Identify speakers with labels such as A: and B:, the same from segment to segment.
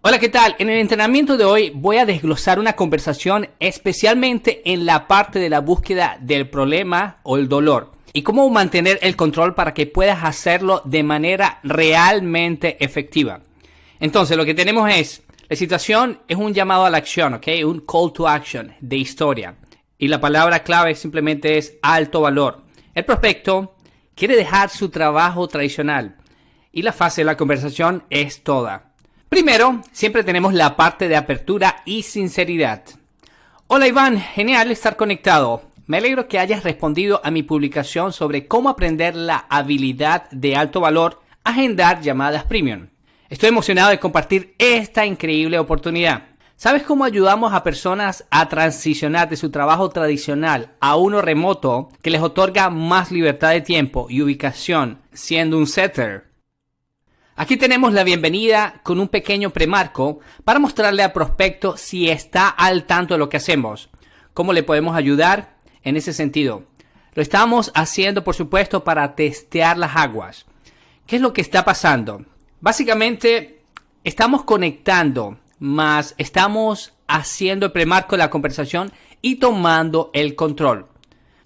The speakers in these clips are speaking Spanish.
A: Hola, ¿qué tal? En el entrenamiento de hoy voy a desglosar una conversación especialmente en la parte de la búsqueda del problema o el dolor y cómo mantener el control para que puedas hacerlo de manera realmente efectiva. Entonces, lo que tenemos es, la situación es un llamado a la acción, ¿ok? Un call to action de historia. Y la palabra clave simplemente es alto valor. El prospecto quiere dejar su trabajo tradicional y la fase de la conversación es toda. Primero, siempre tenemos la parte de apertura y sinceridad. Hola Iván, genial estar conectado. Me alegro que hayas respondido a mi publicación sobre cómo aprender la habilidad de alto valor a agendar llamadas premium. Estoy emocionado de compartir esta increíble oportunidad. ¿Sabes cómo ayudamos a personas a transicionar de su trabajo tradicional a uno remoto que les otorga más libertad de tiempo y ubicación siendo un setter? Aquí tenemos la bienvenida con un pequeño premarco para mostrarle al prospecto si está al tanto de lo que hacemos. ¿Cómo le podemos ayudar en ese sentido? Lo estamos haciendo, por supuesto, para testear las aguas. ¿Qué es lo que está pasando? Básicamente, estamos conectando, más estamos haciendo el premarco de la conversación y tomando el control.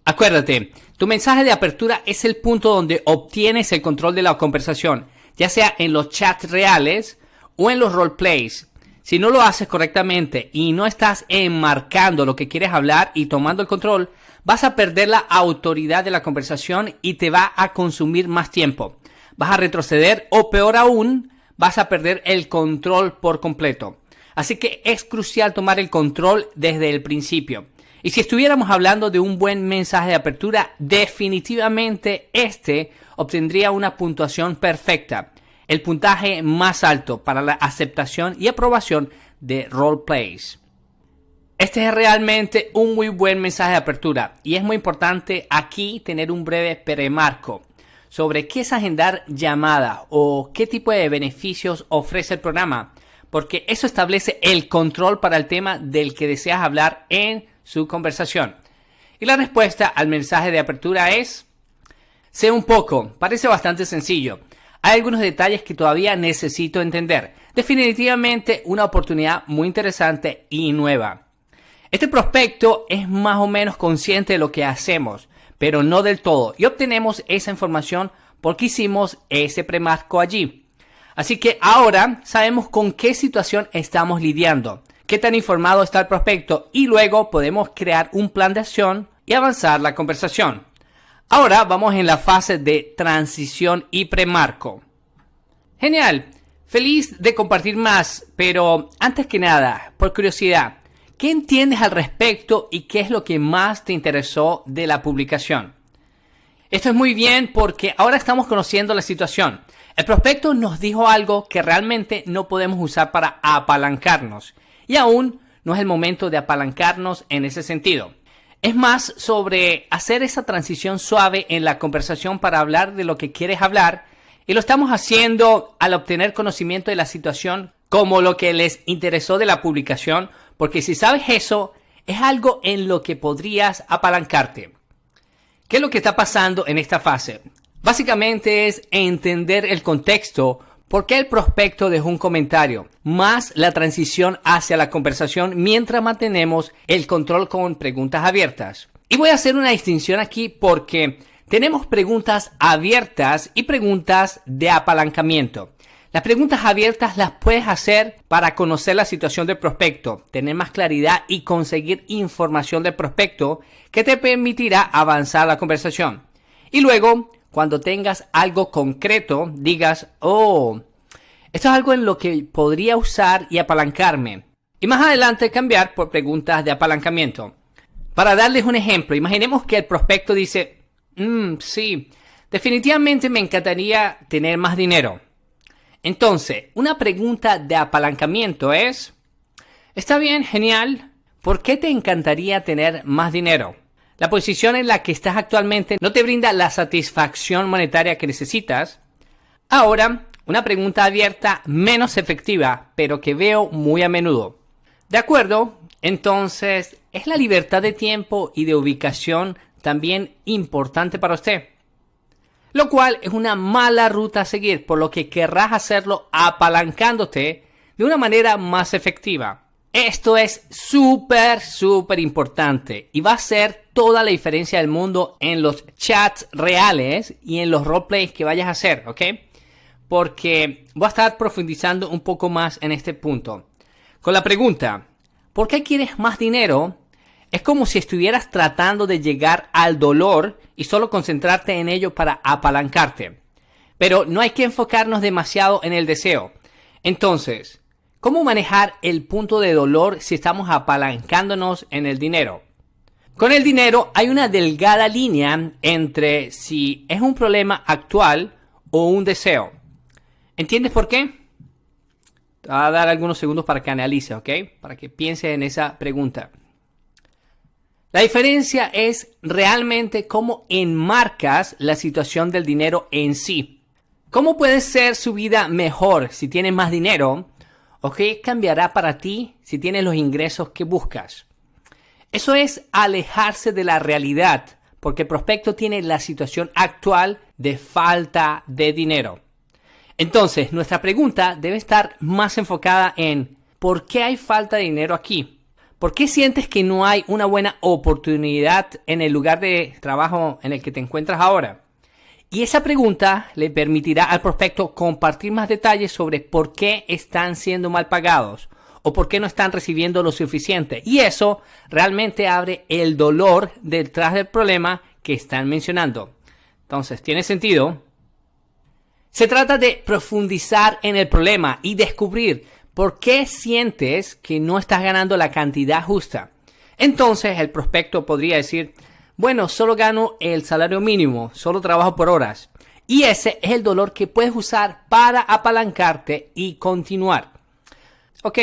A: Acuérdate, tu mensaje de apertura es el punto donde obtienes el control de la conversación, ya sea en los chats reales o en los roleplays. Si no lo haces correctamente y no estás enmarcando lo que quieres hablar y tomando el control, vas a perder la autoridad de la conversación y te va a consumir más tiempo. Vas a retroceder o peor aún, vas a perder el control por completo. Así que es crucial tomar el control desde el principio. Y si estuviéramos hablando de un buen mensaje de apertura, definitivamente obtendría una puntuación perfecta, el puntaje más alto para la aceptación y aprobación de roleplays. Este es realmente un muy buen mensaje de apertura y es muy importante aquí tener un breve premarco sobre qué es agendar llamadas o qué tipo de beneficios ofrece el programa, porque eso establece el control para el tema del que deseas hablar en su conversación. Y la respuesta al mensaje de apertura es: sé un poco, parece bastante sencillo. Hay algunos detalles que todavía necesito entender. Definitivamente una oportunidad muy interesante y nueva. Este prospecto es más o menos consciente de lo que hacemos, pero no del todo. Y obtenemos esa información porque hicimos ese premarco allí. Así que ahora sabemos con qué situación estamos lidiando, qué tan informado está el prospecto y luego podemos crear un plan de acción y avanzar la conversación. Ahora vamos en la fase de transición y premarco. Genial, feliz de compartir más, pero antes que nada, por curiosidad, ¿qué entiendes al respecto y qué es lo que más te interesó de la publicación? Esto es muy bien porque ahora estamos conociendo la situación. El prospecto nos dijo algo que realmente no podemos usar para apalancarnos y aún no es el momento de apalancarnos en ese sentido. Es más sobre hacer esa transición suave en la conversación para hablar de lo que quieres hablar y lo estamos haciendo al obtener conocimiento de la situación como lo que les interesó de la publicación, porque si sabes eso, es algo en lo que podrías apalancarte. ¿Qué es lo que está pasando en esta fase? Básicamente es entender el contexto, por qué el prospecto dejó un comentario, más la transición hacia la conversación mientras mantenemos el control con preguntas abiertas. Y voy a hacer una distinción aquí porque tenemos preguntas abiertas y preguntas de apalancamiento. Las preguntas abiertas las puedes hacer para conocer la situación del prospecto, tener más claridad y conseguir información del prospecto que te permitirá avanzar la conversación. Y luego, cuando tengas algo concreto, digas: oh, esto es algo en lo que podría usar y apalancarme. Y más adelante cambiar por preguntas de apalancamiento. Para darles un ejemplo, imaginemos que el prospecto dice: sí, definitivamente me encantaría tener más dinero. Entonces, una pregunta de apalancamiento es: está bien, genial, ¿por qué te encantaría tener más dinero? La posición en la que estás actualmente no te brinda la satisfacción monetaria que necesitas. Ahora, una pregunta abierta menos efectiva, pero que veo muy a menudo. ¿De acuerdo? Entonces, ¿es la libertad de tiempo y de ubicación también importante para usted? Lo cual es una mala ruta a seguir, por lo que querrás hacerlo apalancándote de una manera más efectiva. Esto es súper importante y va a hacer toda la diferencia del mundo en los chats reales y en los roleplays que vayas a hacer, ¿ok? Porque voy a estar profundizando un poco más en este punto. Con la pregunta, ¿por qué quieres más dinero? Es como si estuvieras tratando de llegar al dolor y solo concentrarte en ello para apalancarte. Pero no hay que enfocarnos demasiado en el deseo. Entonces, ¿cómo manejar el punto de dolor si estamos apalancándonos en el dinero? Con el dinero hay una delgada línea entre si es un problema actual o un deseo. ¿Entiendes por qué? Te voy a dar algunos segundos para que analice, ¿ok? Para que piense en esa pregunta. La diferencia es realmente cómo enmarcas la situación del dinero en sí. ¿Cómo puede ser su vida mejor si tienes más dinero? ¿O qué cambiará para ti si tienes los ingresos que buscas? Eso es alejarse de la realidad, porque el prospecto tiene la situación actual de falta de dinero. Entonces, nuestra pregunta debe estar más enfocada en ¿por qué hay falta de dinero aquí? ¿Por qué sientes que no hay una buena oportunidad en el lugar de trabajo en el que te encuentras ahora? Y esa pregunta le permitirá al prospecto compartir más detalles sobre por qué están siendo mal pagados o por qué no están recibiendo lo suficiente. Y eso realmente abre el dolor detrás del problema que están mencionando. Entonces, ¿tiene sentido? Se trata de profundizar en el problema y descubrir por qué sientes que no estás ganando la cantidad justa. Entonces, el prospecto podría decir, bueno, solo gano el salario mínimo, solo trabajo por horas. Y ese es el dolor que puedes usar para apalancarte y continuar. Ok,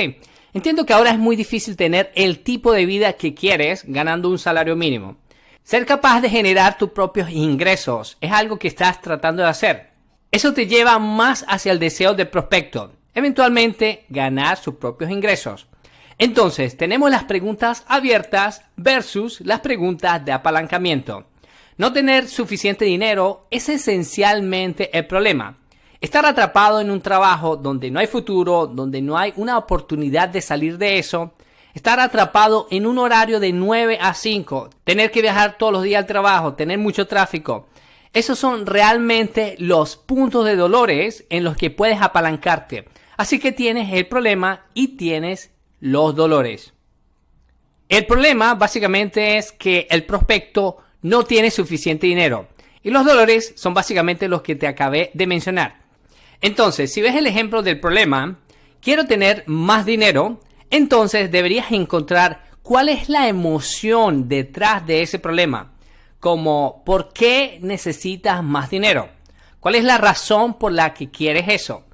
A: entiendo que ahora es muy difícil tener el tipo de vida que quieres ganando un salario mínimo. Ser capaz de generar tus propios ingresos es algo que estás tratando de hacer. Eso te lleva más hacia el deseo del prospecto, eventualmente ganar sus propios ingresos. Entonces, tenemos las preguntas abiertas versus las preguntas de apalancamiento. No tener suficiente dinero es esencialmente el problema. Estar atrapado en un trabajo donde no hay futuro, donde no hay una oportunidad de salir de eso. Estar atrapado en un horario de 9 a 5. Tener que viajar todos los días al trabajo, tener mucho tráfico. Esos son realmente los puntos de dolores en los que puedes apalancarte. Así que tienes el problema y tienes los dolores. El problema básicamente es que el prospecto no tiene suficiente dinero. Y los dolores son básicamente los que te acabé de mencionar. Entonces, si ves el ejemplo del problema, quiero tener más dinero, entonces deberías encontrar cuál es la emoción detrás de ese problema. Como, ¿por qué necesitas más dinero? ¿Cuál es la razón por la que quieres eso?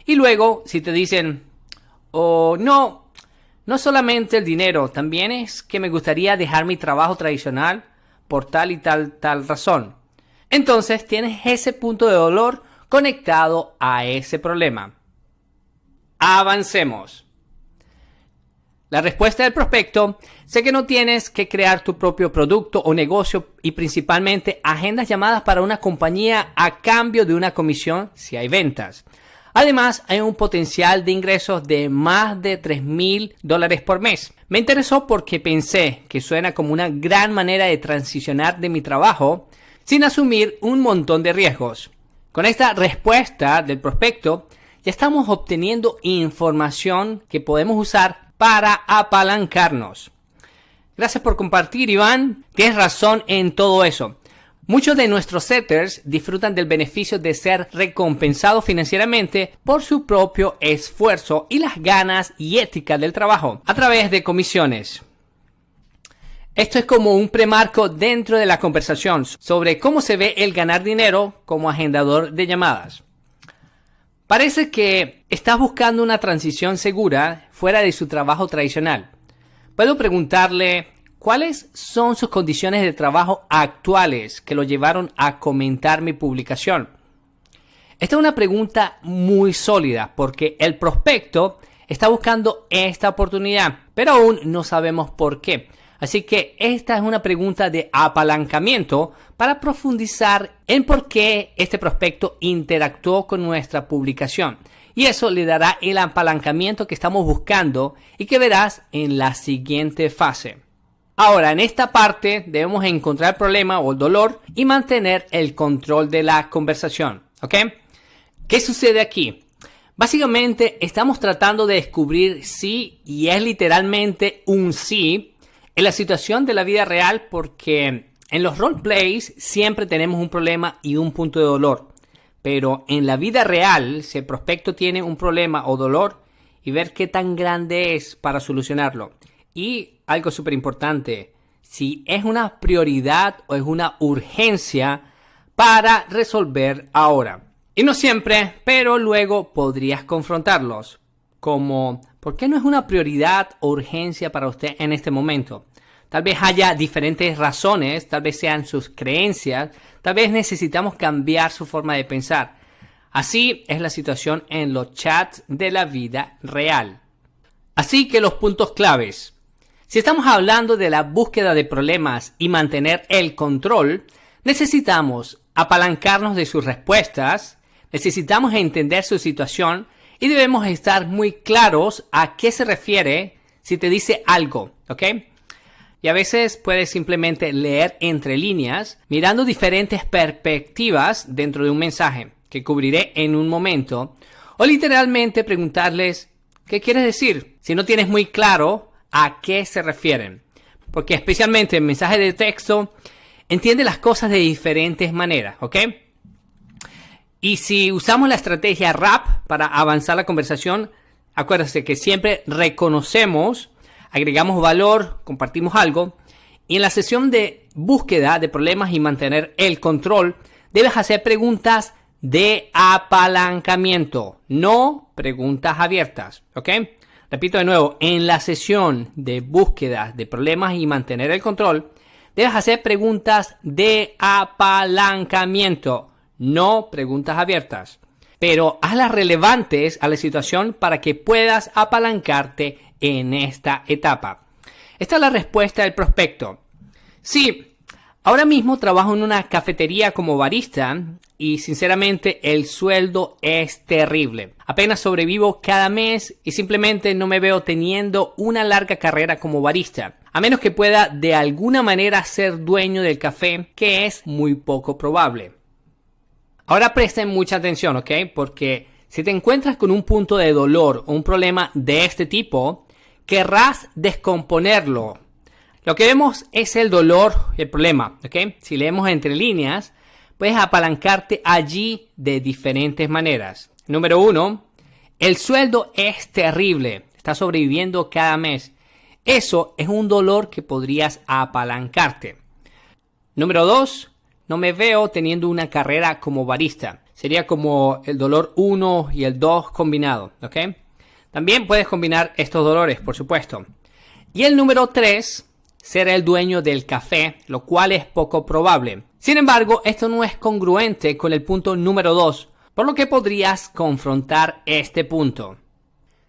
A: Y luego, si te dicen, oh, no solamente el dinero, también es que me gustaría dejar mi trabajo tradicional por tal y tal razón. Entonces tienes ese punto de dolor conectado a ese problema. Avancemos. La respuesta del prospecto: sé que no tienes que crear tu propio producto o negocio y principalmente agendas llamadas para una compañía a cambio de una comisión si hay ventas. Además, hay un potencial de ingresos de más de $3,000 por mes. Me interesó porque pensé que suena como una gran manera de transicionar de mi trabajo sin asumir un montón de riesgos. Con esta respuesta del prospecto, ya estamos obteniendo información que podemos usar para apalancarnos. Gracias por compartir, Iván. Tienes razón en todo eso. Muchos de nuestros setters disfrutan del beneficio de ser recompensados financieramente por su propio esfuerzo y las ganas y ética del trabajo a través de comisiones. Esto es como un premarco dentro de la conversación sobre cómo se ve el ganar dinero como agendador de llamadas. Parece que estás buscando una transición segura fuera de su trabajo tradicional. Puedo preguntarle cuáles son sus condiciones de trabajo actuales que lo llevaron a comentar mi publicación. Esta es una pregunta muy sólida porque el prospecto está buscando esta oportunidad, pero aún no sabemos por qué. Así que esta es una pregunta de apalancamiento para profundizar en por qué este prospecto interactuó con nuestra publicación y eso le dará el apalancamiento que estamos buscando y que verás en la siguiente fase. Ahora, en esta parte debemos encontrar el problema o el dolor y mantener el control de la conversación, ¿ok? ¿Qué sucede aquí? Básicamente estamos tratando de descubrir si, y es literalmente un sí, en la situación de la vida real, porque en los roleplays siempre tenemos un problema y un punto de dolor. Pero en la vida real, si el prospecto tiene un problema o dolor, y ver qué tan grande es para solucionarlo. Y algo súper importante, si es una prioridad o es una urgencia para resolver ahora. Y no siempre, pero luego podrías confrontarlos. Como, ¿por qué no es una prioridad o urgencia para usted en este momento? Tal vez haya diferentes razones, tal vez sean sus creencias, tal vez necesitamos cambiar su forma de pensar. Así es la situación en los chats de la vida real. Así que los puntos claves. Si estamos hablando de la búsqueda de problemas y mantener el control, necesitamos apalancarnos de sus respuestas, necesitamos entender su situación y debemos estar muy claros a qué se refiere si te dice algo, ¿ok? Y a veces puedes simplemente leer entre líneas, mirando diferentes perspectivas dentro de un mensaje, que cubriré en un momento, o literalmente preguntarles, ¿qué quieres decir? Si no tienes muy claro a qué se refieren. Porque especialmente en mensajes de texto, entiende las cosas de diferentes maneras, ¿ok? Y si usamos la estrategia RAP para avanzar la conversación, acuérdense que siempre reconocemos, agregamos valor, compartimos algo, y en la sesión de búsqueda de problemas y mantener el control, debes hacer preguntas de apalancamiento, no preguntas abiertas, ¿ok? Repito de nuevo, en la sesión de búsqueda de problemas y mantener el control, debes hacer preguntas de apalancamiento, no preguntas abiertas. Pero hazlas relevantes a la situación para que puedas apalancarte en esta etapa. Esta es la respuesta del prospecto. Sí, ahora mismo trabajo en una cafetería como barista y sinceramente el sueldo es terrible. Apenas sobrevivo cada mes y simplemente no me veo teniendo una larga carrera como barista, a menos que pueda de alguna manera ser dueño del café, que es muy poco probable. Ahora presten mucha atención, ¿ok? Porque si te encuentras con un punto de dolor o un problema de este tipo, querrás descomponerlo. Lo que vemos es el dolor y el problema, ¿ok? Si leemos entre líneas, puedes apalancarte allí de diferentes maneras. Número 1, el sueldo es terrible. Estás sobreviviendo cada mes. Eso es un dolor que podrías apalancarte. Número 2, no me veo teniendo una carrera como barista. Sería como el dolor 1 y el 2 combinado, ¿ok? También puedes combinar estos dolores, por supuesto. Y el número 3, ser el dueño del café, lo cual es poco probable. Sin embargo, esto no es congruente con el punto número 2, por lo que podrías confrontar este punto.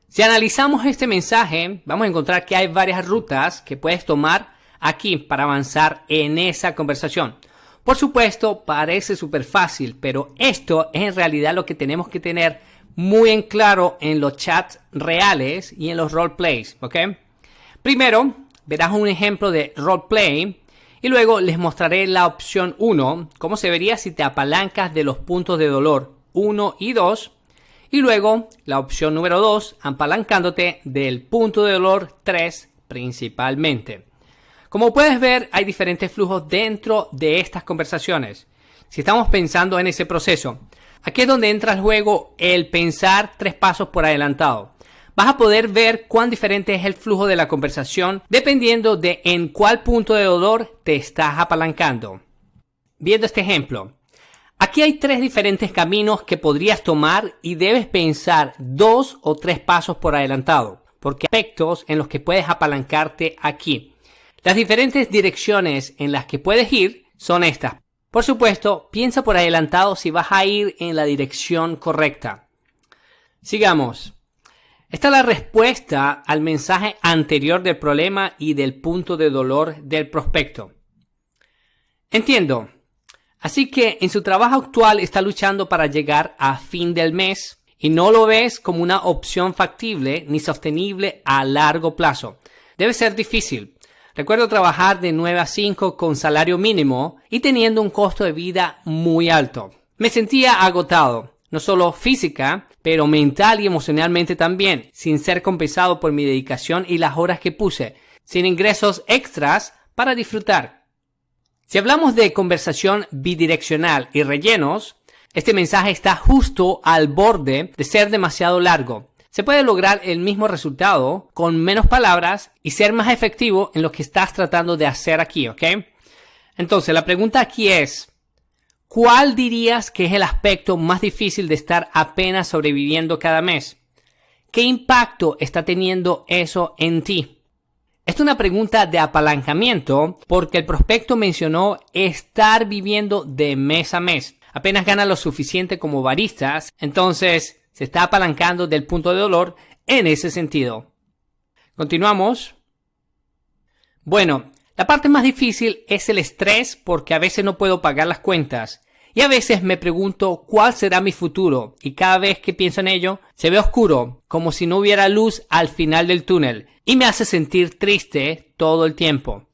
A: Si analizamos este mensaje, vamos a encontrar que hay varias rutas que puedes tomar aquí para avanzar en esa conversación. Por supuesto, parece súper fácil, pero esto es en realidad lo que tenemos que tener muy en claro en los chats reales y en los roleplays, ¿ok? Primero, verás un ejemplo de roleplay y luego les mostraré la opción 1, cómo se vería si te apalancas de los puntos de dolor 1 y 2, y luego la opción número 2, apalancándote del punto de dolor 3 principalmente. Como puedes ver, hay diferentes flujos dentro de estas conversaciones. Si estamos pensando en ese proceso, aquí es donde entra el juego el pensar 3 pasos por adelantado. Vas a poder ver cuán diferente es el flujo de la conversación dependiendo de en cuál punto de dolor te estás apalancando. Viendo este ejemplo, aquí hay 3 diferentes caminos que podrías tomar y debes pensar 2 o 3 pasos por adelantado, porque hay aspectos en los que puedes apalancarte aquí. Las diferentes direcciones en las que puedes ir son estas. Por supuesto, piensa por adelantado si vas a ir en la dirección correcta. Sigamos. Esta es la respuesta al mensaje anterior del problema y del punto de dolor del prospecto. Entiendo. Así que en su trabajo actual está luchando para llegar a fin del mes y no lo ves como una opción factible ni sostenible a largo plazo. Debe ser difícil. Recuerdo trabajar de 9 a 5 con salario mínimo y teniendo un costo de vida muy alto. Me sentía agotado, no solo física, pero mental y emocionalmente también, sin ser compensado por mi dedicación y las horas que puse, sin ingresos extras para disfrutar. Si hablamos de conversación bidireccional y rellenos, este mensaje está justo al borde de ser demasiado largo. Se puede lograr el mismo resultado con menos palabras y ser más efectivo en lo que estás tratando de hacer aquí, ¿ok? Entonces, la pregunta aquí es, ¿cuál dirías que es el aspecto más difícil de estar apenas sobreviviendo cada mes? ¿Qué impacto está teniendo eso en ti? Esta es una pregunta de apalancamiento porque el prospecto mencionó estar viviendo de mes a mes. Apenas gana lo suficiente como baristas, entonces se está apalancando del punto de dolor en ese sentido. Continuamos. Bueno, la parte más difícil es el estrés porque a veces no puedo pagar las cuentas. Y a veces me pregunto cuál será mi futuro y cada vez que pienso en ello se ve oscuro, como si no hubiera luz al final del túnel y me hace sentir triste todo el tiempo.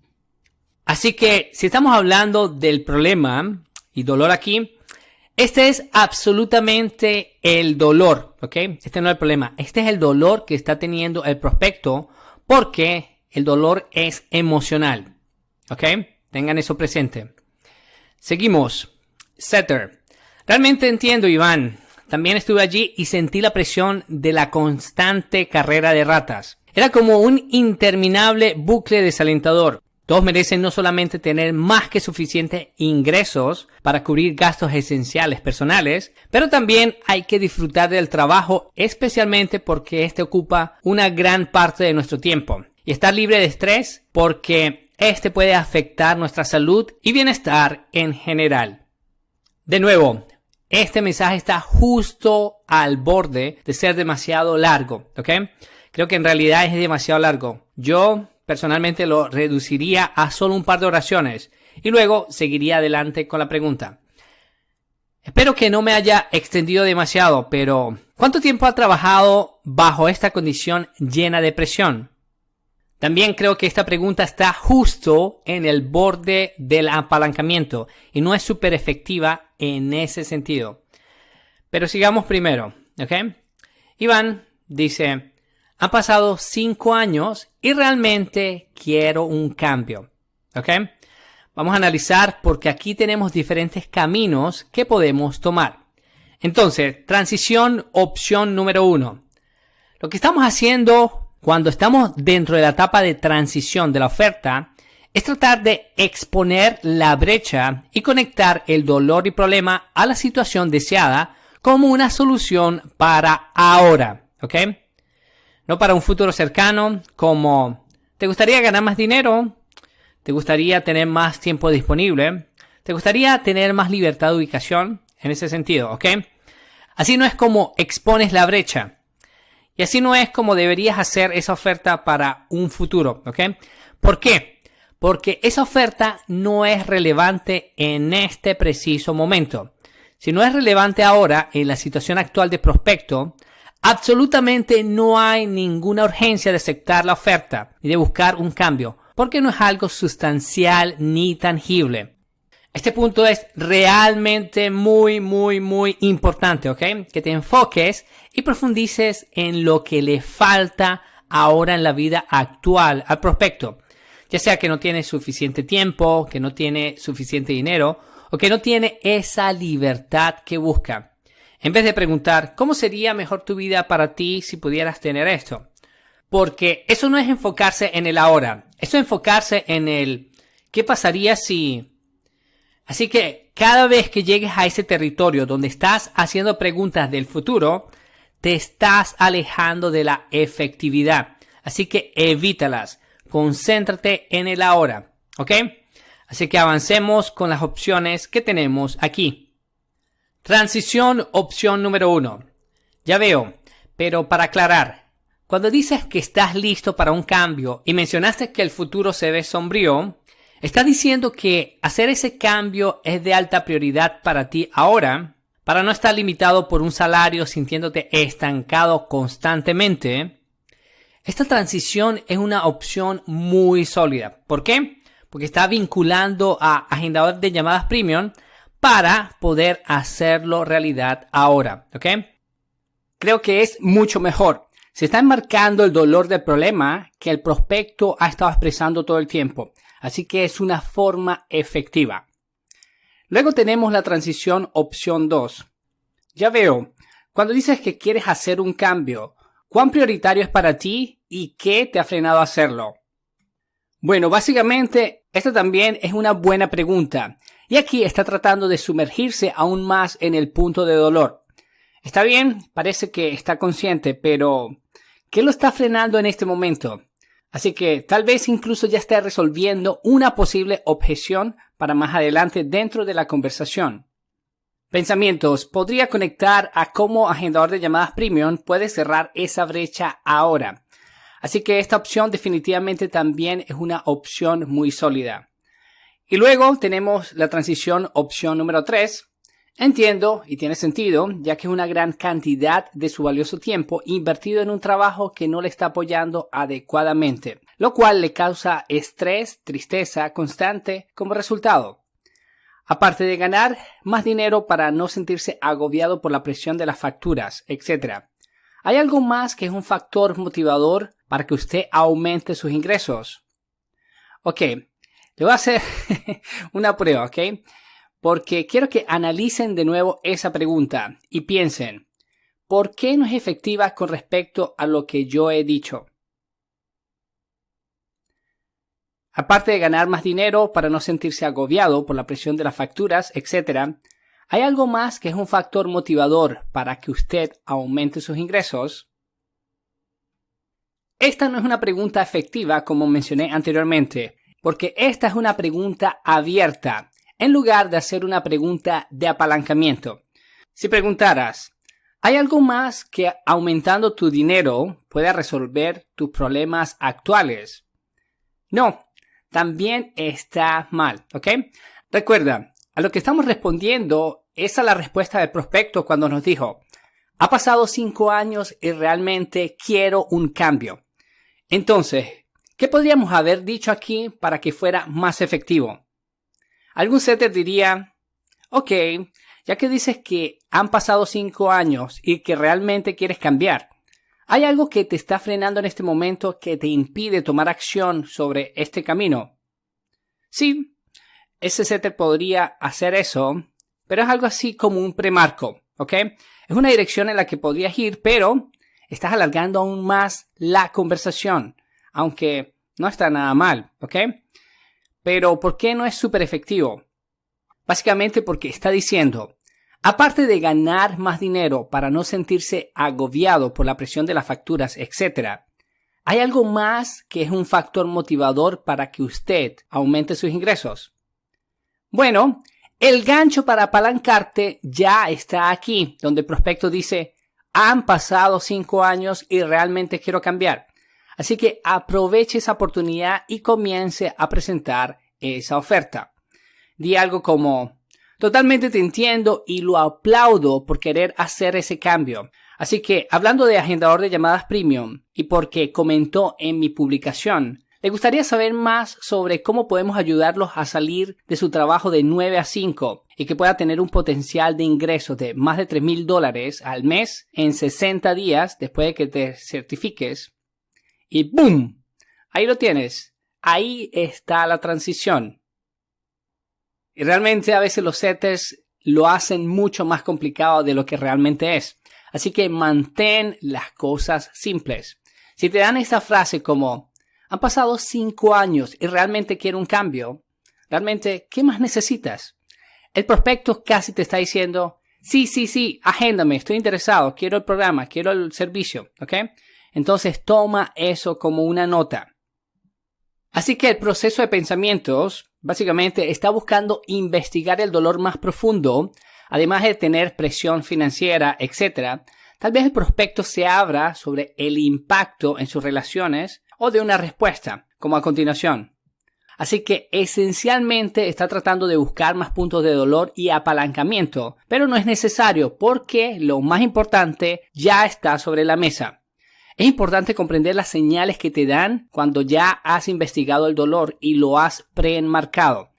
A: Así que si estamos hablando del problema y dolor aquí, este es absolutamente el dolor, ¿ok? Este no es el problema, este es el dolor que está teniendo el prospecto porque el dolor es emocional, ¿ok? Tengan eso presente. Seguimos. Setter. Realmente entiendo, Iván. También estuve allí y sentí la presión de la constante carrera de ratas. Era como un interminable bucle desalentador. Todos merecen no solamente tener más que suficientes ingresos para cubrir gastos esenciales personales, pero también hay que disfrutar del trabajo, especialmente porque este ocupa una gran parte de nuestro tiempo. Y estar libre de estrés porque este puede afectar nuestra salud y bienestar en general. De nuevo, este mensaje está justo al borde de ser demasiado largo, ¿ok? Creo que en realidad es demasiado largo. Yo personalmente lo reduciría a solo un par de oraciones y luego seguiría adelante con la pregunta. Espero que no me haya extendido demasiado, pero ¿cuánto tiempo ha trabajado bajo esta condición llena de presión? También creo que esta pregunta está justo en el borde del apalancamiento y no es súper efectiva en ese sentido. Pero sigamos primero, ¿ok? Iván dice, han pasado 5 años y realmente quiero un cambio, ¿ok? Vamos a analizar porque aquí tenemos diferentes caminos que podemos tomar. Entonces, transición, opción número 1. Lo que estamos haciendo cuando estamos dentro de la etapa de transición de la oferta es tratar de exponer la brecha y conectar el dolor y problema a la situación deseada como una solución para ahora, ¿ok? No para un futuro cercano, como ¿te gustaría ganar más dinero? ¿Te gustaría tener más tiempo disponible? ¿Te gustaría tener más libertad de ubicación? En ese sentido, ¿ok? Así no es como expones la brecha. Y así no es como deberías hacer esa oferta para un futuro, ¿ok? ¿Por qué? Porque esa oferta no es relevante en este preciso momento. Si no es relevante ahora en la situación actual de prospecto, absolutamente no hay ninguna urgencia de aceptar la oferta y de buscar un cambio, porque no es algo sustancial ni tangible. Este punto es realmente muy importante, ¿ok? Que te enfoques y profundices en lo que le falta ahora en la vida actual al prospecto. Ya sea que no tiene suficiente tiempo, que no tiene suficiente dinero o que no tiene esa libertad que busca. En vez de preguntar, ¿cómo sería mejor tu vida para ti si pudieras tener esto? Porque eso no es enfocarse en el ahora. Eso es enfocarse en el ¿qué pasaría si? Así que cada vez que llegues a ese territorio donde estás haciendo preguntas del futuro, te estás alejando de la efectividad. Así que evítalas. Concéntrate en el ahora. ¿Ok? Así que avancemos con las opciones que tenemos aquí. Transición, opción número 1. Ya veo, pero para aclarar, cuando dices que estás listo para un cambio y mencionaste que el futuro se ve sombrío, ¿estás diciendo que hacer ese cambio es de alta prioridad para ti ahora? para no estar limitado por un salario sintiéndote estancado constantemente, esta transición es una opción muy sólida. ¿Por qué? Porque está vinculando a agendador de llamadas premium para poder hacerlo realidad ahora, ¿ok? Creo que es mucho mejor. Se está enmarcando el dolor del problema que el prospecto ha estado expresando todo el tiempo. Así que es una forma efectiva. Luego tenemos la transición opción 2. Ya veo, cuando dices que quieres hacer un cambio, ¿cuán prioritario es para ti y qué te ha frenado a hacerlo? Bueno, básicamente, esta también es una buena pregunta. Y aquí está tratando de sumergirse aún más en el punto de dolor. Está bien, parece que está consciente, pero ¿qué lo está frenando en este momento? Así que tal vez incluso ya esté resolviendo una posible objeción para más adelante dentro de la conversación. Pensamientos. Podría conectar a cómo agendador de llamadas premium puede cerrar esa brecha ahora. Así que esta opción definitivamente también es una opción muy sólida. Y luego tenemos la transición opción número 3. Entiendo y tiene sentido, ya que es una gran cantidad de su valioso tiempo invertido en un trabajo que no le está apoyando adecuadamente, lo cual le causa estrés, tristeza constante como resultado. Aparte de ganar más dinero para no sentirse agobiado por la presión de las facturas, etc. ¿Hay algo más que es un factor motivador para que usted aumente sus ingresos? Ok, le voy a hacer una prueba, ¿ok? Porque quiero que analicen de nuevo esa pregunta y piensen, ¿por qué no es efectiva con respecto a lo que yo he dicho? Aparte de ganar más dinero para no sentirse agobiado por la presión de las facturas, etc., ¿hay algo más que es un factor motivador para que usted aumente sus ingresos? Esta no es una pregunta efectiva como mencioné anteriormente, porque esta es una pregunta abierta, en lugar de hacer una pregunta de apalancamiento. Si preguntaras, ¿hay algo más que aumentando tu dinero pueda resolver tus problemas actuales? No, también está mal, ¿ok? Recuerda, a lo que estamos respondiendo es a la respuesta del prospecto cuando nos dijo, ha pasado 5 años y realmente quiero un cambio. Entonces, ¿qué podríamos haber dicho aquí para que fuera más efectivo? Algún setter diría, ok, ya que dices que han pasado 5 años y que realmente quieres cambiar, ¿hay algo que te está frenando en este momento que te impide tomar acción sobre este camino? Sí, ese setter podría hacer eso, pero es algo así como un premarco, ¿ok? Es una dirección en la que podrías ir, pero estás alargando aún más la conversación, aunque no está nada mal, ¿ok? Pero ¿por qué no es súper efectivo? Básicamente porque está diciendo, aparte de ganar más dinero para no sentirse agobiado por la presión de las facturas, etc., ¿hay algo más que es un factor motivador para que usted aumente sus ingresos? Bueno, el gancho para apalancarte ya está aquí, donde el prospecto dice, han pasado 5 años y realmente quiero cambiar. Así que aproveche esa oportunidad y comience a presentar esa oferta. Di algo como, totalmente te entiendo y lo aplaudo por querer hacer ese cambio. Así que, hablando de agendador de llamadas premium y porque comentó en mi publicación, ¿le gustaría saber más sobre cómo podemos ayudarlos a salir de su trabajo de 9 a 5 y que pueda tener un potencial de ingresos de más de $3,000 al mes en 60 días después de que te certifiques? Y ¡boom! Ahí lo tienes. Ahí está la transición. Y realmente a veces los setters lo hacen mucho más complicado de lo que realmente es. Así que mantén las cosas simples. Si te dan esta frase como, han pasado 5 años y realmente quiero un cambio, realmente, ¿qué más necesitas? El prospecto casi te está diciendo, sí, agéndame, estoy interesado, quiero el programa, quiero el servicio, ¿ok? Entonces toma eso como una nota. Así que el proceso de pensamientos básicamente está buscando investigar el dolor más profundo, además de tener presión financiera, etc. Tal vez el prospecto se abra sobre el impacto en sus relaciones o de una respuesta, como a continuación. Así que esencialmente está tratando de buscar más puntos de dolor y apalancamiento, pero no es necesario porque lo más importante ya está sobre la mesa. Es importante comprender las señales que te dan cuando ya has investigado el dolor y lo has preenmarcado.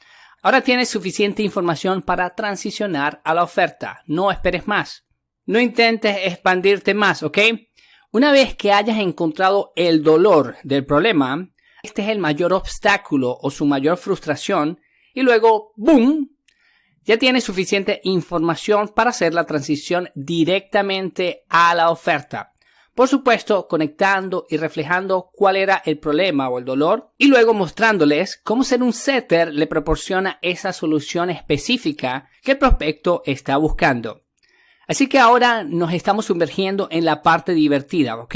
A: Ahora tienes suficiente información para transicionar a la oferta. No esperes más. No intentes expandirte más, ¿ok? Una vez que hayas encontrado el dolor del problema, este es el mayor obstáculo o su mayor frustración, y luego, ¡boom!, ya tienes suficiente información para hacer la transición directamente a la oferta. Por supuesto, conectando y reflejando cuál era el problema o el dolor, y luego mostrándoles cómo ser un setter le proporciona esa solución específica que el prospecto está buscando. Así que ahora nos estamos sumergiendo en la parte divertida, ¿ok?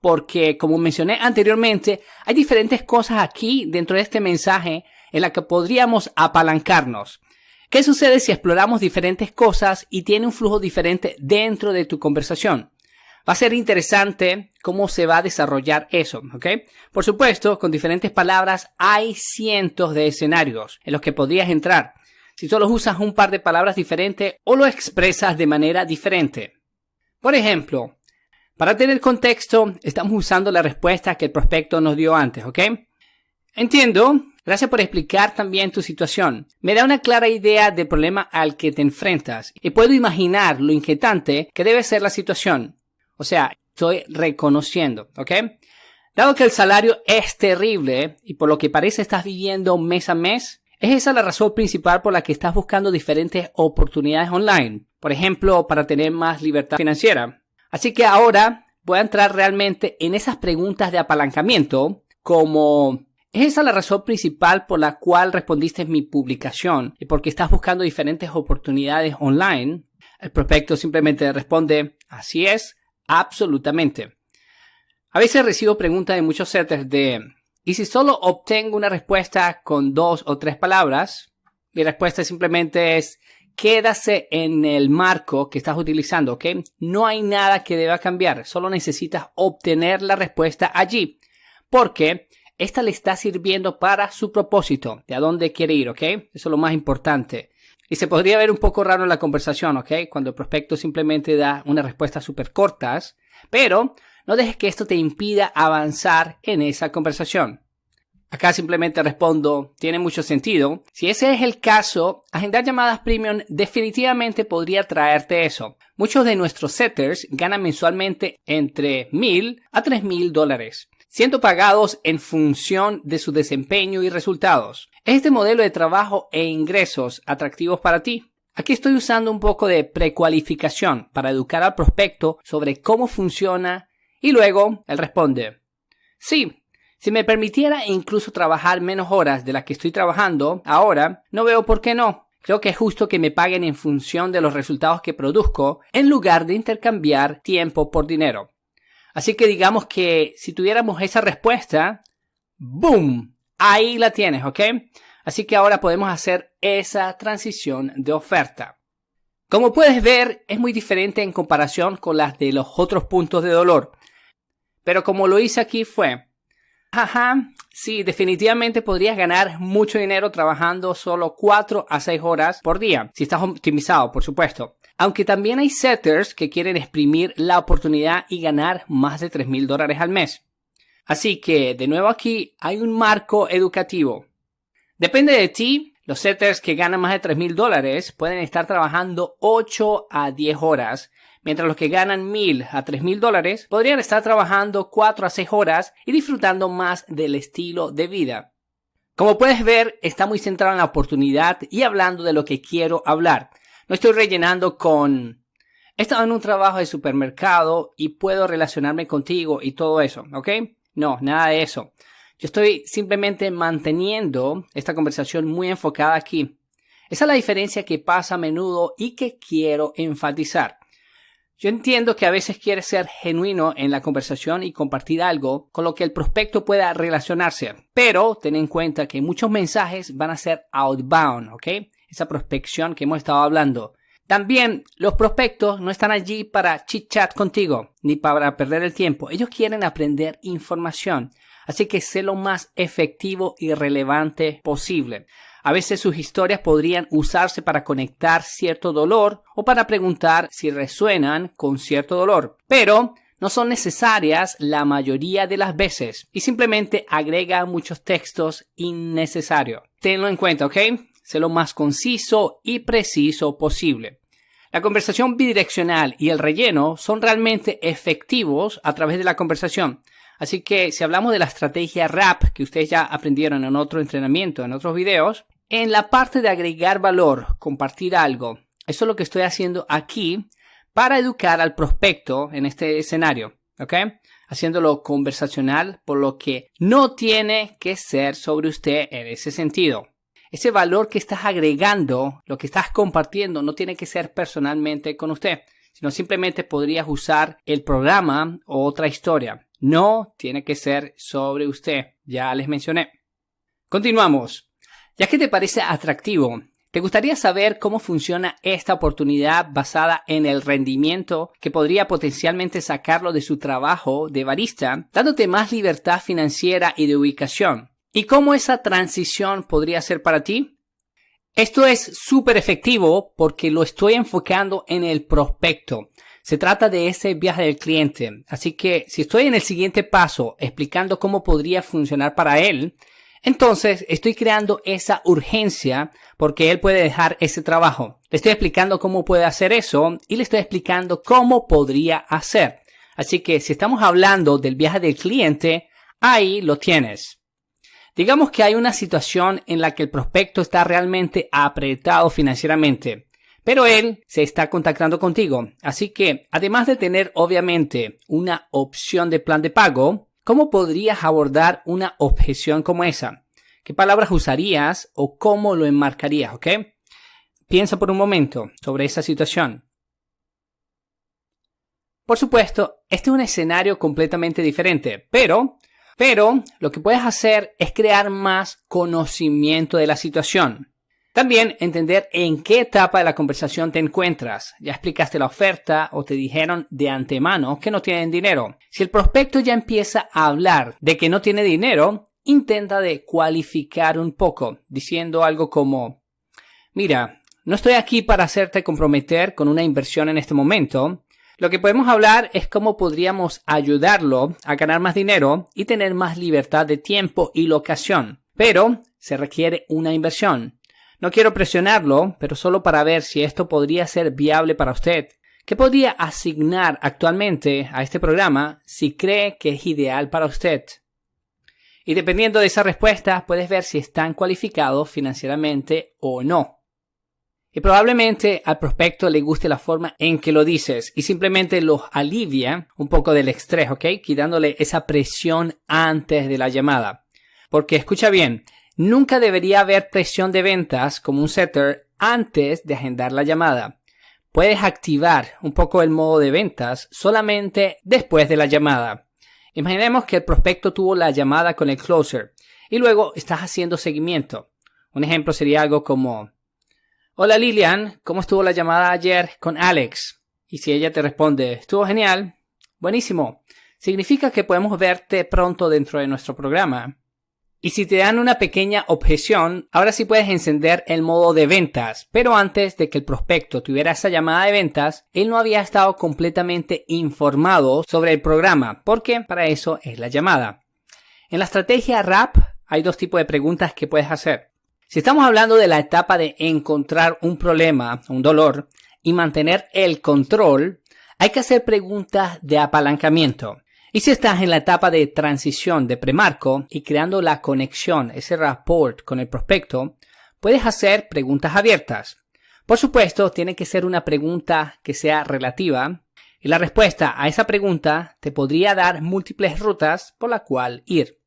A: Porque, como mencioné anteriormente, hay diferentes cosas aquí dentro de este mensaje en las que podríamos apalancarnos. ¿Qué sucede si exploramos diferentes cosas y tiene un flujo diferente dentro de tu conversación? Va a ser interesante cómo se va a desarrollar eso, ¿ok? Por supuesto, con diferentes palabras hay cientos de escenarios en los que podrías entrar. Si solo usas un par de palabras diferentes o lo expresas de manera diferente. Por ejemplo, para tener contexto, estamos usando la respuesta que el prospecto nos dio antes, ¿ok? Entiendo. Gracias por explicar también tu situación. Me da una clara idea del problema al que te enfrentas y puedo imaginar lo inquietante que debe ser la situación. O sea, estoy reconociendo, ¿ok? Dado que el salario es terrible y por lo que parece estás viviendo mes a mes, ¿es esa la razón principal por la que estás buscando diferentes oportunidades online? Por ejemplo, para tener más libertad financiera. Así que ahora voy a entrar realmente en esas preguntas de apalancamiento como ¿es esa la razón principal por la cual respondiste en mi publicación y porque estás buscando diferentes oportunidades online? El prospecto simplemente responde, así es, absolutamente. A veces recibo preguntas de muchos setters de ¿y si solo obtengo una respuesta con 2 o 3 palabras? Mi respuesta simplemente es quédase en el marco que estás utilizando, ¿ok? No hay nada que deba cambiar, solo necesitas obtener la respuesta allí, porque esta le está sirviendo para su propósito, de a dónde quiere ir, ¿ok? Eso es lo más importante. Y se podría ver un poco raro en la conversación, ¿ok? Cuando el prospecto simplemente da una respuesta súper cortas, pero no dejes que esto te impida avanzar en esa conversación. Acá simplemente respondo, tiene mucho sentido. Si ese es el caso, agendar llamadas premium definitivamente podría traerte eso. Muchos de nuestros setters ganan mensualmente entre $1,000 a $3,000, siendo pagados en función de su desempeño y resultados. ¿Es este modelo de trabajo e ingresos atractivos para ti? Aquí estoy usando un poco de precualificación para educar al prospecto sobre cómo funciona y luego él responde, sí. Si me permitiera incluso trabajar menos horas de las que estoy trabajando ahora, no veo por qué no. Creo que es justo que me paguen en función de los resultados que produzco en lugar de intercambiar tiempo por dinero. Así que digamos que si tuviéramos esa respuesta, ¡boom! Ahí la tienes, ¿ok? Así que ahora podemos hacer esa transición de oferta. Como puedes ver, es muy diferente en comparación con las de los otros puntos de dolor. Pero como lo hice aquí fue... sí, definitivamente podrías ganar mucho dinero trabajando solo 4 a 6 horas por día, si estás optimizado, por supuesto. Aunque también hay setters que quieren exprimir la oportunidad y ganar más de $3,000 al mes. Así que, de nuevo aquí, hay un marco educativo. Depende de ti, los setters que ganan más de $3,000 pueden estar trabajando 8 a 10 horas, mientras los que ganan $1,000 a $3,000 podrían estar trabajando 4 a 6 horas y disfrutando más del estilo de vida. Como puedes ver, está muy centrado en la oportunidad y hablando de lo que quiero hablar. No estoy rellenando con he estado en un trabajo de supermercado y puedo relacionarme contigo y todo eso, ¿ok? No, nada de eso. Yo estoy simplemente manteniendo esta conversación muy enfocada aquí. Esa es la diferencia que pasa a menudo y que quiero enfatizar. Yo entiendo que a veces quieres ser genuino en la conversación y compartir algo con lo que el prospecto pueda relacionarse, pero ten en cuenta que muchos mensajes van a ser outbound, ¿ok? Esa prospección que hemos estado hablando. También los prospectos no están allí para chit chat contigo, ni para perder el tiempo. Ellos quieren aprender información. Así que sé lo más efectivo y relevante posible. A veces sus historias podrían usarse para conectar cierto dolor o para preguntar si resuenan con cierto dolor. Pero no son necesarias la mayoría de las veces y simplemente agrega muchos textos innecesarios. Tenlo en cuenta, ¿ok? Sé lo más conciso y preciso posible. La conversación bidireccional y el relleno son realmente efectivos a través de la conversación. Así que si hablamos de la estrategia RAP que ustedes ya aprendieron en otro entrenamiento, en otros videos, en la parte de agregar valor, compartir algo, eso es lo que estoy haciendo aquí para educar al prospecto en este escenario, ¿ok? Haciéndolo conversacional, por lo que no tiene que ser sobre usted en ese sentido. Ese valor que estás agregando, lo que estás compartiendo, no tiene que ser personalmente con usted, sino simplemente podrías usar el programa o otra historia. No tiene que ser sobre usted, ya les mencioné. Continuamos. Ya que te parece atractivo, ¿te gustaría saber cómo funciona esta oportunidad basada en el rendimiento que podría potencialmente sacarlo de su trabajo de barista, dándote más libertad financiera y de ubicación? ¿Y cómo esa transición podría ser para ti? Esto es súper efectivo porque lo estoy enfocando en el prospecto. Se trata de ese viaje del cliente. Así que si estoy en el siguiente paso explicando cómo podría funcionar para él, entonces estoy creando esa urgencia porque él puede dejar ese trabajo. Le estoy explicando cómo puede hacer eso y le estoy explicando cómo podría hacer. Así que si estamos hablando del viaje del cliente, ahí lo tienes. Digamos que hay una situación en la que el prospecto está realmente apretado financieramente, pero él se está contactando contigo. Así que, además de tener obviamente una opción de plan de pago, ¿cómo podrías abordar una objeción como esa? ¿Qué palabras usarías o cómo lo enmarcarías? ¿Ok? Piensa por un momento sobre esa situación. Por supuesto, este es un escenario completamente diferente, pero lo que puedes hacer es crear más conocimiento de la situación. También entender en qué etapa de la conversación te encuentras. Ya explicaste la oferta o te dijeron de antemano que no tienen dinero. Si el prospecto ya empieza a hablar de que no tiene dinero, intenta de cualificar un poco, diciendo algo como: mira, no estoy aquí para hacerte comprometer con una inversión en este momento. Lo que podemos hablar es cómo podríamos ayudarlo a ganar más dinero y tener más libertad de tiempo y locación. Pero se requiere una inversión. No quiero presionarlo, pero solo para ver si esto podría ser viable para usted. ¿Qué podría asignar actualmente a este programa si cree que es ideal para usted? Y dependiendo de esa respuesta, puedes ver si están cualificados financieramente o no. Y probablemente al prospecto le guste la forma en que lo dices y simplemente los alivia un poco del estrés, ¿ok? Quitándole esa presión antes de la llamada. Porque escucha bien, nunca debería haber presión de ventas como un setter antes de agendar la llamada. Puedes activar un poco el modo de ventas solamente después de la llamada. Imaginemos que el prospecto tuvo la llamada con el closer y luego estás haciendo seguimiento. Un ejemplo sería algo como: hola Lilian, ¿cómo estuvo la llamada ayer con Alex? Y si ella te responde: estuvo genial, buenísimo, significa que podemos verte pronto dentro de nuestro programa. Y si te dan una pequeña objeción, ahora sí puedes encender el modo de ventas, pero antes de que el prospecto tuviera esa llamada de ventas, él no había estado completamente informado sobre el programa, porque para eso es la llamada. En la estrategia RAP hay dos tipos de preguntas que puedes hacer. Si estamos hablando de la etapa de encontrar un problema, un dolor, y mantener el control, hay que hacer preguntas de apalancamiento. Y si estás en la etapa de transición de premarco y creando la conexión, ese rapport con el prospecto, puedes hacer preguntas abiertas. Por supuesto, tiene que ser una pregunta que sea relativa y la respuesta a esa pregunta te podría dar múltiples rutas por la cual ir.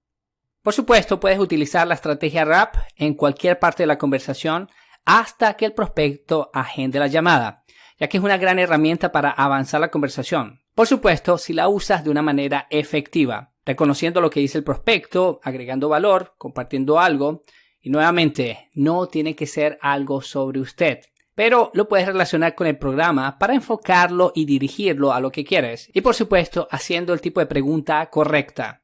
A: Por supuesto, puedes utilizar la estrategia RAP en cualquier parte de la conversación hasta que el prospecto agende la llamada, ya que es una gran herramienta para avanzar la conversación. Por supuesto, si la usas de una manera efectiva, reconociendo lo que dice el prospecto, agregando valor, compartiendo algo, y nuevamente, no tiene que ser algo sobre usted. pero lo puedes relacionar con el programa para enfocarlo y dirigirlo a lo que quieres. Y por supuesto, haciendo el tipo de pregunta correcta.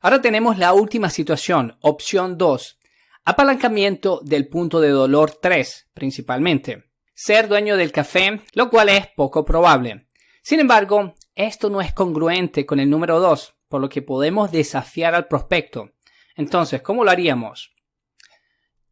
A: Ahora tenemos la última situación, opción 2. Apalancamiento del punto de dolor 3, principalmente. Ser dueño del café, lo cual es poco probable. Sin embargo, esto no es congruente con el número 2, por lo que podemos desafiar al prospecto. Entonces, ¿cómo lo haríamos?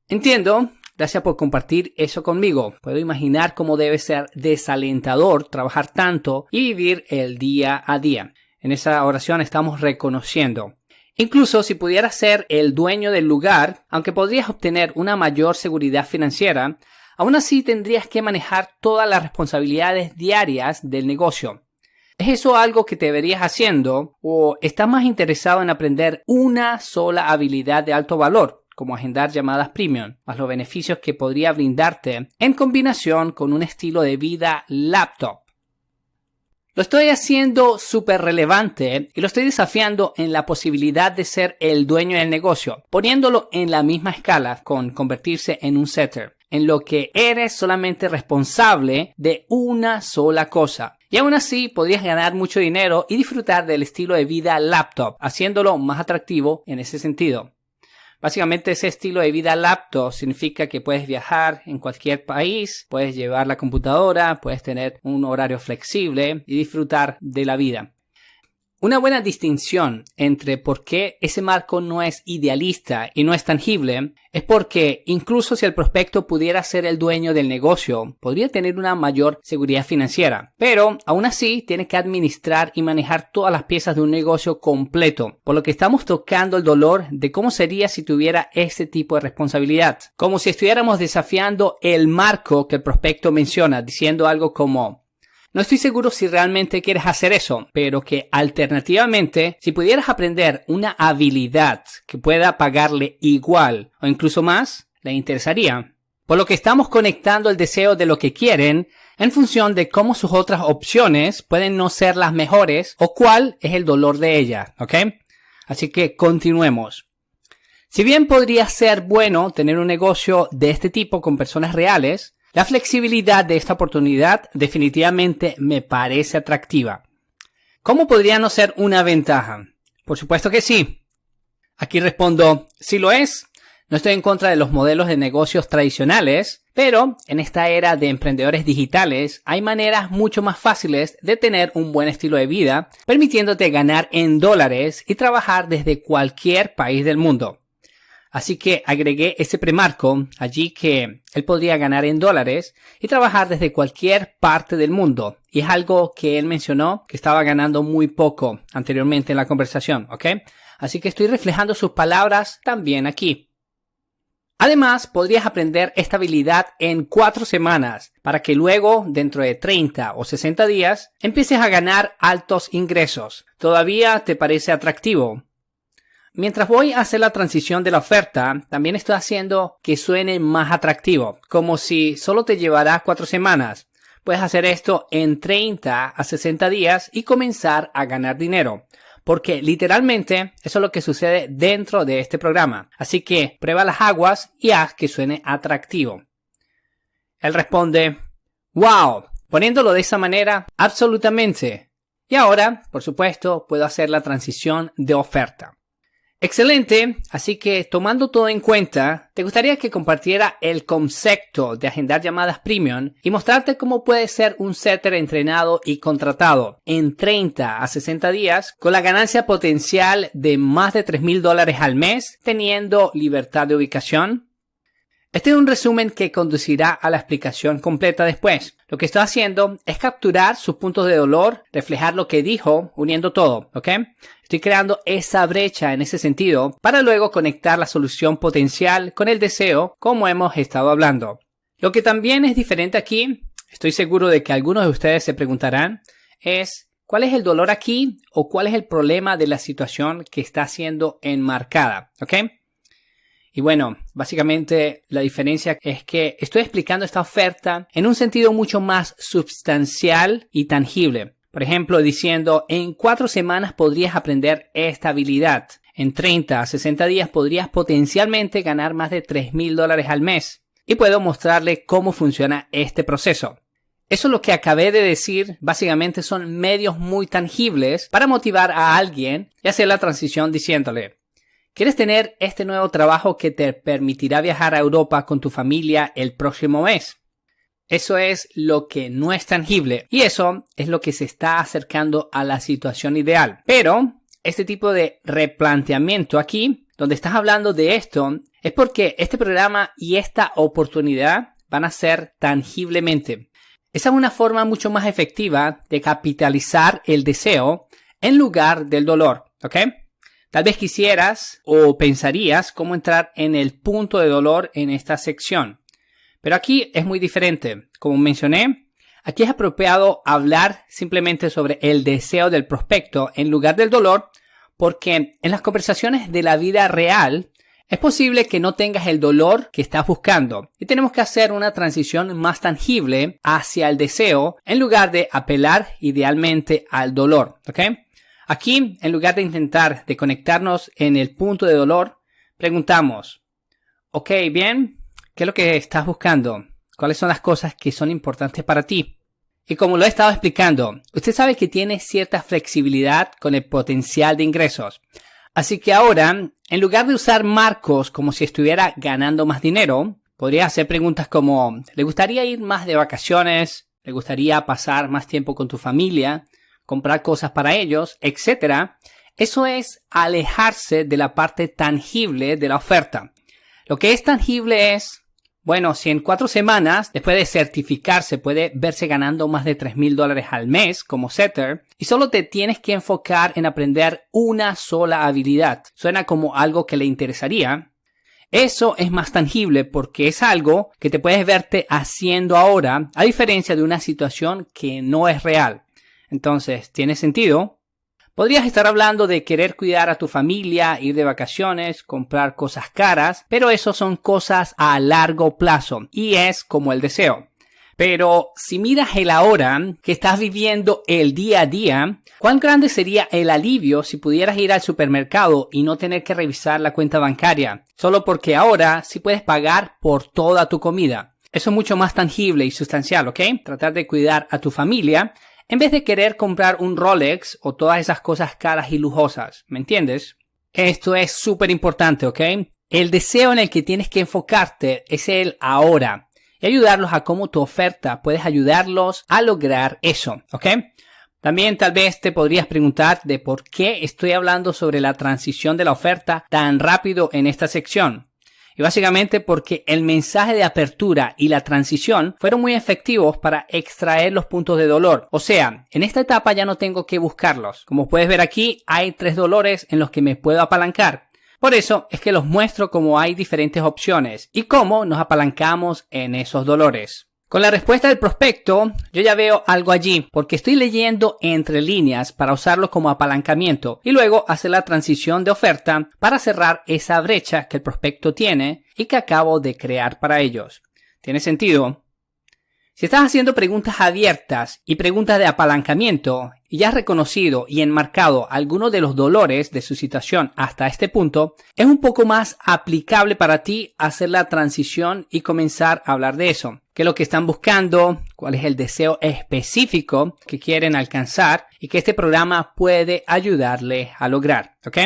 A: Entiendo, gracias por compartir eso conmigo. Puedo imaginar cómo debe ser desalentador trabajar tanto y vivir el día a día. En esa oración estamos reconociendo. Incluso si pudieras ser el dueño del lugar, aunque podrías obtener una mayor seguridad financiera, aún así tendrías que manejar todas las responsabilidades diarias del negocio. ¿Es eso algo que te verías haciendo o estás más interesado en aprender una sola habilidad de alto valor, como agendar llamadas premium, más los beneficios que podría brindarte en combinación con un estilo de vida laptop? Lo estoy haciendo súper relevante y lo estoy desafiando en la posibilidad de ser el dueño del negocio, poniéndolo en la misma escala con convertirse en un setter, en lo que eres solamente responsable de una sola cosa. Y aún así podrías ganar mucho dinero y disfrutar del estilo de vida laptop, haciéndolo más atractivo en ese sentido. Básicamente ese estilo de vida laptop significa que puedes viajar en cualquier país, puedes llevar la computadora, puedes tener un horario flexible y disfrutar de la vida. Una buena distinción entre por qué ese marco no es idealista y no es tangible es porque incluso si el prospecto pudiera ser el dueño del negocio, podría tener una mayor seguridad financiera. Pero aún así tiene que administrar y manejar todas las piezas de un negocio completo, por lo que estamos tocando el dolor de cómo sería si tuviera este tipo de responsabilidad. Como si estuviéramos desafiando el marco que el prospecto menciona, diciendo algo como: no estoy seguro si realmente quieres hacer eso, pero que alternativamente, si pudieras aprender una habilidad que pueda pagarle igual o incluso más, le interesaría. Por lo que estamos conectando el deseo de lo que quieren en función de cómo sus otras opciones pueden no ser las mejores o cuál es el dolor de ella, ¿ok? Así que continuemos. Si bien podría ser bueno tener un negocio de este tipo con personas reales, la flexibilidad de esta oportunidad definitivamente me parece atractiva. ¿Cómo podría no ser una ventaja? Por supuesto que sí. Aquí respondo, sí lo es. No estoy en contra de los modelos de negocios tradicionales, pero en esta era de emprendedores digitales hay maneras mucho más fáciles de tener un buen estilo de vida, permitiéndote ganar en dólares y trabajar desde cualquier país del mundo. Así que agregué ese premarco allí que él podría ganar en dólares y trabajar desde cualquier parte del mundo. Y es algo que él mencionó que estaba ganando muy poco anteriormente en la conversación, ¿ok? Así que estoy reflejando sus palabras también aquí. Además, podrías aprender esta habilidad en 4 semanas para que luego, dentro de 30 o 60 días, empieces a ganar altos ingresos. ¿Todavía te parece atractivo? Mientras voy a hacer la transición de la oferta, también estoy haciendo que suene más atractivo, como si solo te llevará 4 semanas. Puedes hacer esto en 30 a 60 días y comenzar a ganar dinero, porque literalmente eso es lo que sucede dentro de este programa. Así que prueba las aguas y haz que suene atractivo. Él responde, wow, poniéndolo de esa manera, absolutamente. Y ahora, por supuesto, puedo hacer la transición de oferta. Excelente, así que tomando todo en cuenta, ¿te gustaría que compartiera el concepto de agendar llamadas premium y mostrarte cómo puedes ser un setter entrenado y contratado en 30 a 60 días con la ganancia potencial de más de $3,000 al mes teniendo libertad de ubicación? Este es un resumen que conducirá a la explicación completa después. Lo que estoy haciendo es capturar sus puntos de dolor, reflejar lo que dijo, uniendo todo, ¿ok? Estoy creando esa brecha en ese sentido para luego conectar la solución potencial con el deseo, como hemos estado hablando. Lo que también es diferente aquí, estoy seguro de que algunos de ustedes se preguntarán, es ¿cuál es el dolor aquí o cuál es el problema de la situación que está siendo enmarcada? ¿Ok? Y bueno, básicamente la diferencia es que estoy explicando esta oferta en un sentido mucho más substancial y tangible. Por ejemplo, diciendo, en 4 semanas podrías aprender esta habilidad. En 30 a 60 días podrías potencialmente ganar más de $3,000 al mes. y puedo mostrarle cómo funciona este proceso. Eso lo que acabé de decir básicamente son medios muy tangibles para motivar a alguien y hacer la transición diciéndole: ¿quieres tener este nuevo trabajo que te permitirá viajar a Europa con tu familia el próximo mes? Eso es lo que no es tangible y eso es lo que se está acercando a la situación ideal. Pero este tipo de replanteamiento aquí, donde estás hablando de esto, es porque este programa y esta oportunidad van a ser tangiblemente. Esa es una forma mucho más efectiva de capitalizar el deseo en lugar del dolor, ¿ok? Tal vez quisieras o pensarías cómo entrar en el punto de dolor en esta sección. Pero aquí es muy diferente. Como mencioné, aquí es apropiado hablar simplemente sobre el deseo del prospecto en lugar del dolor, porque en las conversaciones de la vida real es posible que no tengas el dolor que estás buscando y tenemos que hacer una transición más tangible hacia el deseo en lugar de apelar idealmente al dolor, ¿ok? Aquí, en lugar de intentar de conectarnos en el punto de dolor, preguntamos: ok, bien, ¿qué es lo que estás buscando? ¿Cuáles son las cosas que son importantes para ti? Y como lo he estado explicando, usted sabe que tiene cierta flexibilidad con el potencial de ingresos. Así que ahora, en lugar de usar marcos como si estuviera ganando más dinero, podría hacer preguntas como: ¿le gustaría ir más de vacaciones? ¿Le gustaría pasar más tiempo con tu familia? ¿Comprar cosas para ellos? Etcétera. Eso es alejarse de la parte tangible de la oferta. Lo que es tangible es: bueno, si en 4 semanas, después de certificarse, puede verse ganando más de $3,000 al mes como setter y solo te tienes que enfocar en aprender una sola habilidad. Suena como algo que le interesaría. Eso es más tangible porque es algo que te puedes verte haciendo ahora, a diferencia de una situación que no es real. Entonces, ¿tiene sentido? Podrías estar hablando de querer cuidar a tu familia, ir de vacaciones, comprar cosas caras, pero eso son cosas a largo plazo y es como el deseo. Pero si miras el ahora, que estás viviendo el día a día, ¿cuán grande sería el alivio si pudieras ir al supermercado y no tener que revisar la cuenta bancaria? Solo porque ahora sí puedes pagar por toda tu comida. Eso es mucho más tangible y sustancial, ¿ok? Tratar de cuidar a tu familia en vez de querer comprar un Rolex o todas esas cosas caras y lujosas, ¿me entiendes? Esto es súper importante, ¿ok? El deseo en el que tienes que enfocarte es el ahora y ayudarlos a cómo tu oferta puedes ayudarlos a lograr eso, ¿ok? También tal vez te podrías preguntar de por qué estoy hablando sobre la transición de la oferta tan rápido en esta sección. Y básicamente porque el mensaje de apertura y la transición fueron muy efectivos para extraer los puntos de dolor. O sea, en esta etapa ya no tengo que buscarlos. Como puedes ver aquí, hay 3 dolores en los que me puedo apalancar. Por eso es que los muestro como hay diferentes opciones y cómo nos apalancamos en esos dolores. Con la respuesta del prospecto, yo ya veo algo allí, porque estoy leyendo entre líneas para usarlo como apalancamiento y luego hacer la transición de oferta para cerrar esa brecha que el prospecto tiene y que acabo de crear para ellos. ¿Tiene sentido? Si estás haciendo preguntas abiertas y preguntas de apalancamiento y ya has reconocido y enmarcado algunos de los dolores de su situación hasta este punto, es un poco más aplicable para ti hacer la transición y comenzar a hablar de eso. ¿Qué es lo que están buscando? ¿Cuál es el deseo específico que quieren alcanzar? Y que este programa puede ayudarle a lograr, ¿ok?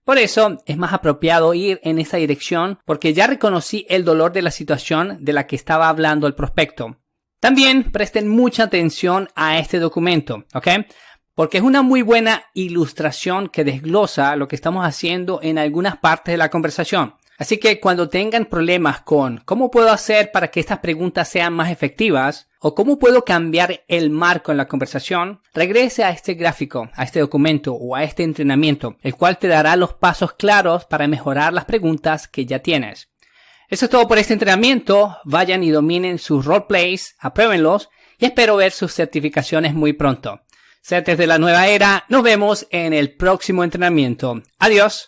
A: Por eso es más apropiado ir en esa dirección porque ya reconocí el dolor de la situación de la que estaba hablando el prospecto. También presten mucha atención a este documento, ¿ok? Porque es una muy buena ilustración que desglosa lo que estamos haciendo en algunas partes de la conversación. Así que cuando tengan problemas con cómo puedo hacer para que estas preguntas sean más efectivas o cómo puedo cambiar el marco en la conversación, regrese a este gráfico, a este documento o a este entrenamiento, el cual te dará los pasos claros para mejorar las preguntas que ya tienes. Eso es todo por este entrenamiento. Vayan y dominen sus roleplays, apruébenlos y espero ver sus certificaciones muy pronto. Setters de la nueva era, nos vemos en el próximo entrenamiento. Adiós.